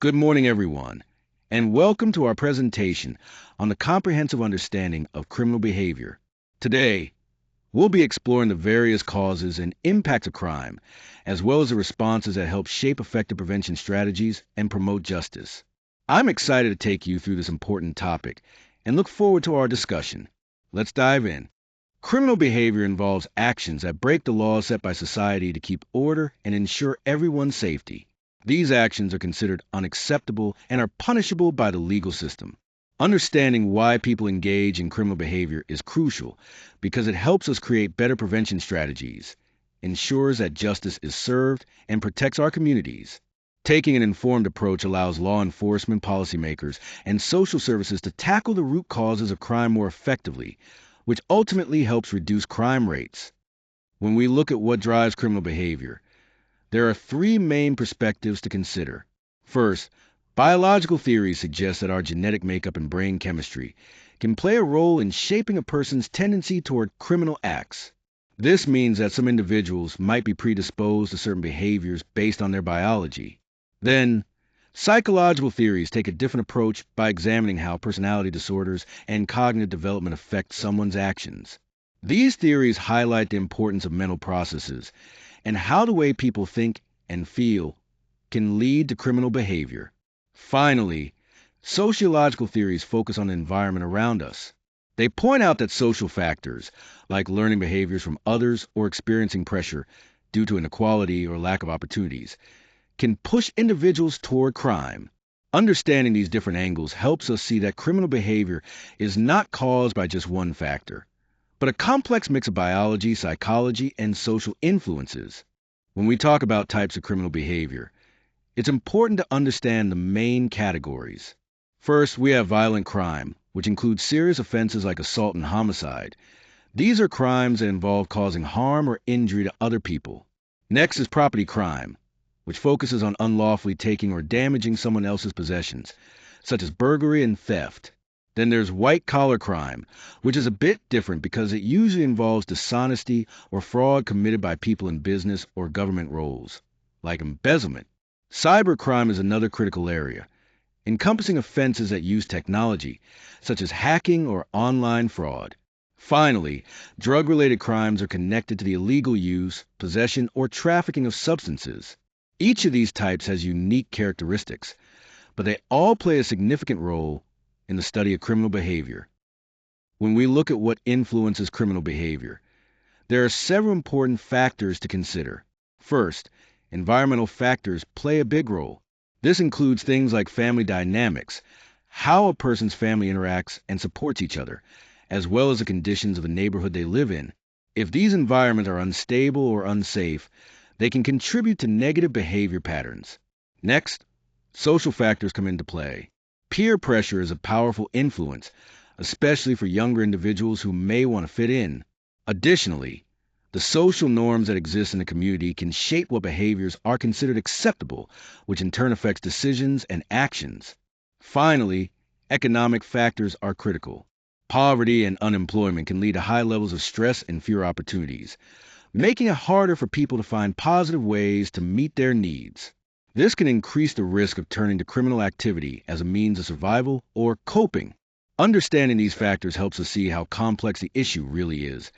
Good morning, everyone, and welcome to our presentation on the comprehensive understanding of criminal behavior. Today, we'll be exploring the various causes and impacts of crime, as well as the responses that help shape effective prevention strategies and promote justice. I'm excited to take you through this important topic and look forward to our discussion. Let's dive in. Criminal behavior involves actions that break the laws set by society to keep order and ensure everyone's safety. These actions are considered unacceptable and are punishable by the legal system. Understanding why people engage in criminal behavior is crucial because it helps us create better prevention strategies, ensures that justice is served, and protects our communities. Taking an informed approach allows law enforcement, policymakers, and social services to tackle the root causes of crime more effectively, which ultimately helps reduce crime rates. When we look at what drives criminal behavior, there are three main perspectives to consider. First, biological theories suggest that our genetic makeup and brain chemistry can play a role in shaping a person's tendency toward criminal acts. This means that some individuals might be predisposed to certain behaviors based on their biology. Then, psychological theories take a different approach by examining how personality disorders and cognitive development affect someone's actions. These theories highlight the importance of mental processes and how the way people think and feel can lead to criminal behavior. Finally, sociological theories focus on the environment around us. They point out that social factors, like learning behaviors from others or experiencing pressure due to inequality or lack of opportunities, can push individuals toward crime. Understanding these different angles helps us see that criminal behavior is not caused by just one factor, but a complex mix of biology, psychology, and social influences. When we talk about types of criminal behavior, it's important to understand the main categories. First, we have violent crime, which includes serious offenses like assault and homicide. These are crimes that involve causing harm or injury to other people. Next is property crime, which focuses on unlawfully taking or damaging someone else's possessions, such as burglary and theft. Then there's white-collar crime, which is a bit different because it usually involves dishonesty or fraud committed by people in business or government roles, like embezzlement. Cybercrime is another critical area, encompassing offenses that use technology, such as hacking or online fraud. Finally, drug-related crimes are connected to the illegal use, possession, or trafficking of substances. Each of these types has unique characteristics, but they all play a significant role in the study of criminal behavior. When we look at what influences criminal behavior, there are several important factors to consider. First, environmental factors play a big role. This includes things like family dynamics, how a person's family interacts and supports each other, as well as the conditions of the neighborhood they live in. If these environments are unstable or unsafe, they can contribute to negative behavior patterns. Next, social factors come into play. Peer pressure is a powerful influence, especially for younger individuals who may want to fit in. Additionally, the social norms that exist in the community can shape what behaviors are considered acceptable, which in turn affects decisions and actions. Finally, economic factors are critical. Poverty and unemployment can lead to high levels of stress and fewer opportunities, making it harder for people to find positive ways to meet their needs. This can increase the risk of turning to criminal activity as a means of survival or coping. Understanding these factors helps us see how complex the issue really is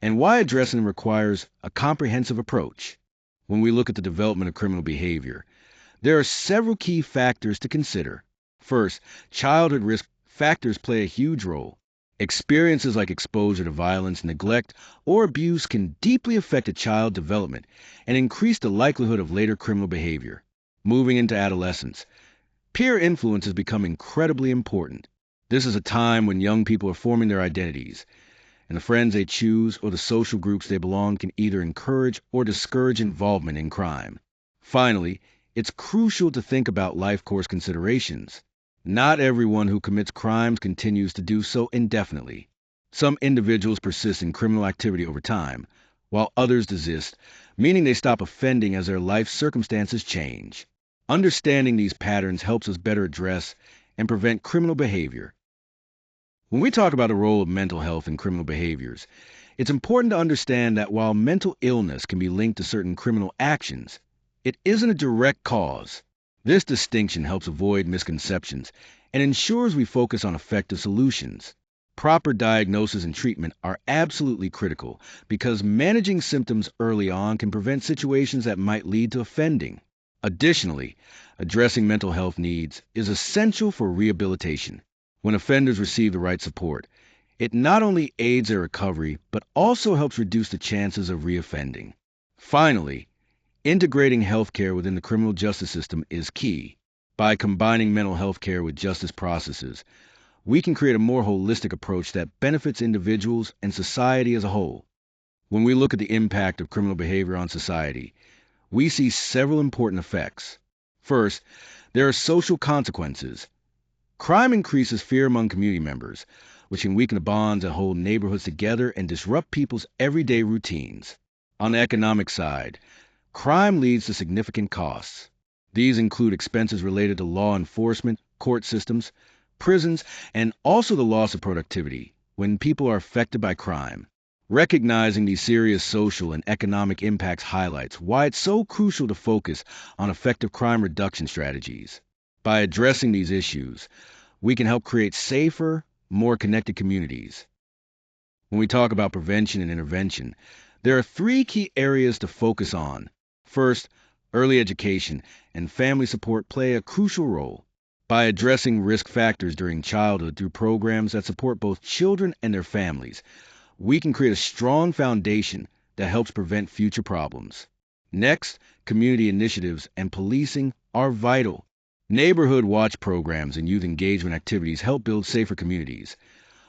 and why addressing them requires a comprehensive approach. When we look at the development of criminal behavior, there are several key factors to consider. First, childhood risk factors play a huge role. Experiences like exposure to violence, neglect, or abuse can deeply affect a child's development and increase the likelihood of later criminal behavior. Moving into adolescence, peer influence has become incredibly important. This is a time when young people are forming their identities, and the friends they choose or the social groups they belong can either encourage or discourage involvement in crime. Finally, it's crucial to think about life course considerations. Not everyone who commits crimes continues to do so indefinitely. Some individuals persist in criminal activity over time, while others desist, meaning they stop offending as their life circumstances change. Understanding these patterns helps us better address and prevent criminal behavior. When we talk about the role of mental health in criminal behaviors, it's important to understand that while mental illness can be linked to certain criminal actions, it isn't a direct cause. This distinction helps avoid misconceptions and ensures we focus on effective solutions. Proper diagnosis and treatment are absolutely critical because managing symptoms early on can prevent situations that might lead to offending. Additionally, addressing mental health needs is essential for rehabilitation. When offenders receive the right support, it not only aids their recovery, but also helps reduce the chances of reoffending. Finally, integrating healthcare within the criminal justice system is key. By combining mental health care with justice processes, we can create a more holistic approach that benefits individuals and society as a whole. When we look at the impact of criminal behavior on society, we see several important effects. First, there are social consequences. Crime increases fear among community members, which can weaken the bonds that hold neighborhoods together and disrupt people's everyday routines. On the economic side, crime leads to significant costs. These include expenses related to law enforcement, court systems, prisons, and also the loss of productivity when people are affected by crime. Recognizing these serious social and economic impacts highlights why it's so crucial to focus on effective crime reduction strategies. By addressing these issues, we can help create safer, more connected communities. When we talk about prevention and intervention, there are three key areas to focus on. First, early education and family support play a crucial role. By addressing risk factors during childhood through programs that support both children and their families, we can create a strong foundation that helps prevent future problems. Next, community initiatives and policing are vital. Neighborhood watch programs and youth engagement activities help build safer communities,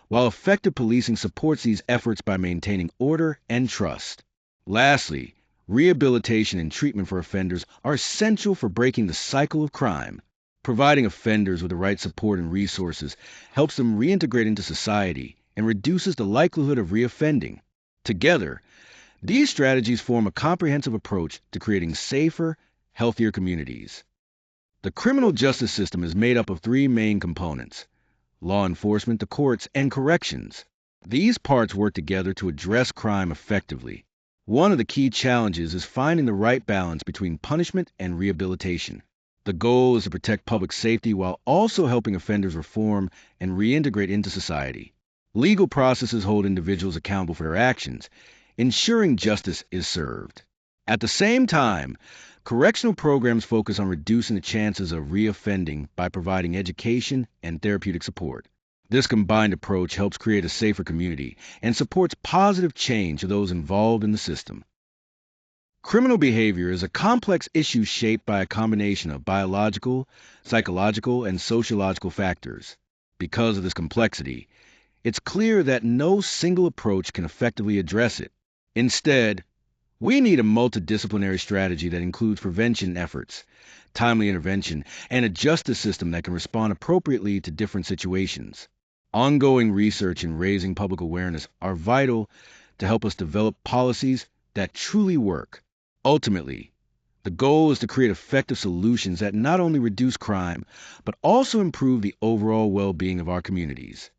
while effective policing supports these efforts by maintaining order and trust. Lastly, rehabilitation and treatment for offenders are essential for breaking the cycle of crime. Providing offenders with the right support and resources helps them reintegrate into society and reduces the likelihood of reoffending. Together, these strategies form a comprehensive approach to creating safer, healthier communities. The criminal justice system is made up of three main components: law enforcement, the courts, and corrections. These parts work together to address crime effectively. One of the key challenges is finding the right balance between punishment and rehabilitation. The goal is to protect public safety while also helping offenders reform and reintegrate into society. Legal processes hold individuals accountable for their actions, ensuring justice is served. At the same time, correctional programs focus on reducing the chances of reoffending by providing education and therapeutic support. This combined approach helps create a safer community and supports positive change for those involved in the system. Criminal behavior is a complex issue shaped by a combination of biological, psychological, and sociological factors. Because of this complexity, it's clear that no single approach can effectively address it. Instead, we need a multidisciplinary strategy that includes prevention efforts, timely intervention, and a justice system that can respond appropriately to different situations. Ongoing research and raising public awareness are vital to help us develop policies that truly work. Ultimately, the goal is to create effective solutions that not only reduce crime, but also improve the overall well-being of our communities.